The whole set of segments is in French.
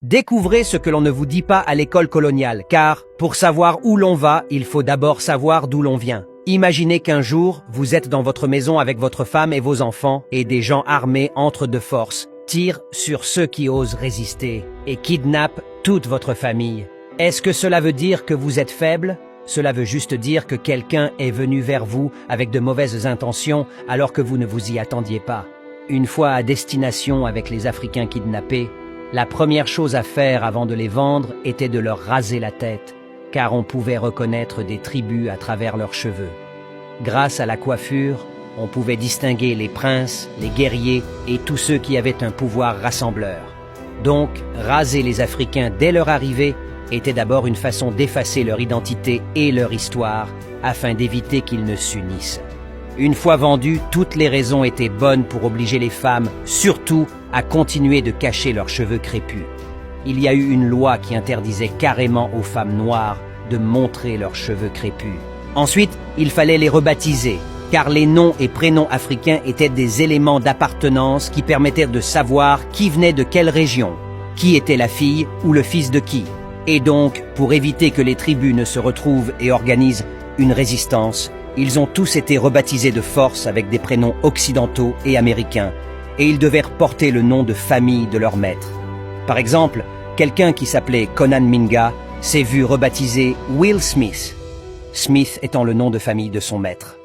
Découvrez ce que l'on ne vous dit pas à l'école coloniale, car pour savoir où l'on va, il faut d'abord savoir d'où l'on vient. Imaginez qu'un jour, vous êtes dans votre maison avec votre femme et vos enfants, et des gens armés entrent de force, tirent sur ceux qui osent résister, et kidnappent toute votre famille. Est-ce que cela veut dire que vous êtes faible? Cela veut juste dire que quelqu'un est venu vers vous avec de mauvaises intentions alors que vous ne vous y attendiez pas. Une fois à destination avec les Africains kidnappés, la première chose à faire avant de les vendre était de leur raser la tête, car on pouvait reconnaître des tribus à travers leurs cheveux. Grâce à la coiffure, on pouvait distinguer les princes, les guerriers et tous ceux qui avaient un pouvoir rassembleur. Donc, raser les Africains dès leur arrivée était d'abord une façon d'effacer leur identité et leur histoire, afin d'éviter qu'ils ne s'unissent. Une fois vendus, toutes les raisons étaient bonnes pour obliger les femmes, surtout, à continuer de cacher leurs cheveux crépus. Il y a eu une loi qui interdisait carrément aux femmes noires de montrer leurs cheveux crépus. Ensuite, il fallait les rebaptiser, car les noms et prénoms africains étaient des éléments d'appartenance qui permettaient de savoir qui venait de quelle région, qui était la fille ou le fils de qui. Et donc, pour éviter que les tribus ne se retrouvent et organisent une résistance, ils ont tous été rebaptisés de force avec des prénoms occidentaux et américains, et ils devaient porter le nom de famille de leur maître. Par exemple, quelqu'un qui s'appelait Conan Minga s'est vu rebaptisé Will Smith, Smith étant le nom de famille de son maître.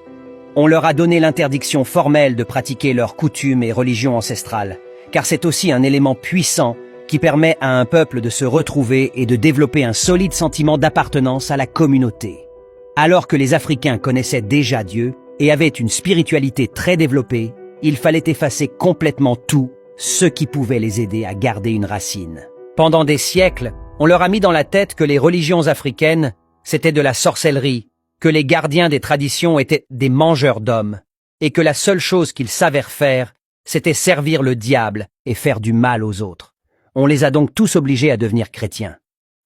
On leur a donné l'interdiction formelle de pratiquer leurs coutumes et religions ancestrales, car c'est aussi un élément puissant qui permet à un peuple de se retrouver et de développer un solide sentiment d'appartenance à la communauté. Alors que les Africains connaissaient déjà Dieu et avaient une spiritualité très développée, il fallait effacer complètement tout ce qui pouvait les aider à garder une racine. Pendant des siècles, on leur a mis dans la tête que les religions africaines, c'était de la sorcellerie, que les gardiens des traditions étaient des mangeurs d'hommes, et que la seule chose qu'ils savaient faire, c'était servir le diable et faire du mal aux autres. On les a donc tous obligés à devenir chrétiens.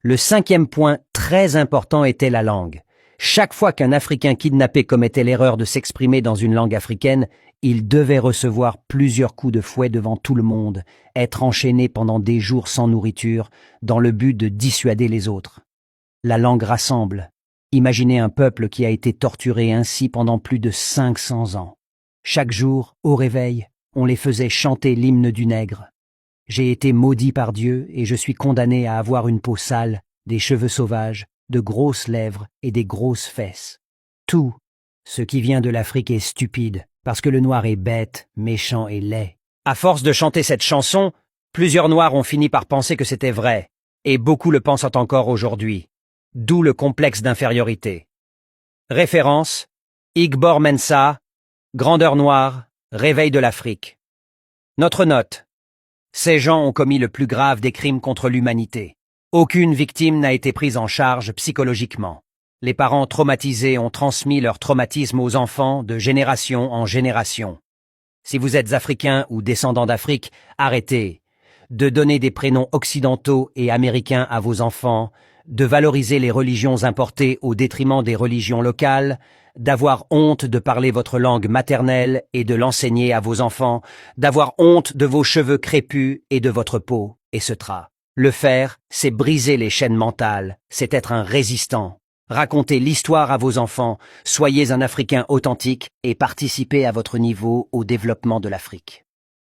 Le 5e point très important était la langue. Chaque fois qu'un Africain kidnappé commettait l'erreur de s'exprimer dans une langue africaine, il devait recevoir plusieurs coups de fouet devant tout le monde, être enchaîné pendant des jours sans nourriture, dans le but de dissuader les autres. La langue rassemble. Imaginez un peuple qui a été torturé ainsi pendant plus de 500 ans. Chaque jour, au réveil, on les faisait chanter l'hymne du nègre. J'ai été maudit par Dieu et je suis condamné à avoir une peau sale, des cheveux sauvages, de grosses lèvres et des grosses fesses. Tout ce qui vient de l'Afrique est stupide, parce que le noir est bête, méchant et laid. À force de chanter cette chanson, plusieurs noirs ont fini par penser que c'était vrai, et beaucoup le pensent encore aujourd'hui. D'où le complexe d'infériorité. Référence, Igbor Mensah, Grandeur noire, Réveil de l'Afrique. Notre note. Ces gens ont commis le plus grave des crimes contre l'humanité. Aucune victime n'a été prise en charge psychologiquement. Les parents traumatisés ont transmis leur traumatisme aux enfants de génération en génération. Si vous êtes africain ou descendant d'Afrique, arrêtez de donner des prénoms occidentaux et américains à vos enfants, de valoriser les religions importées au détriment des religions locales, d'avoir honte de parler votre langue maternelle et de l'enseigner à vos enfants, d'avoir honte de vos cheveux crépus et de votre peau, etc. Le faire, c'est briser les chaînes mentales, c'est être un résistant. Racontez l'histoire à vos enfants, soyez un Africain authentique et participez à votre niveau au développement de l'Afrique.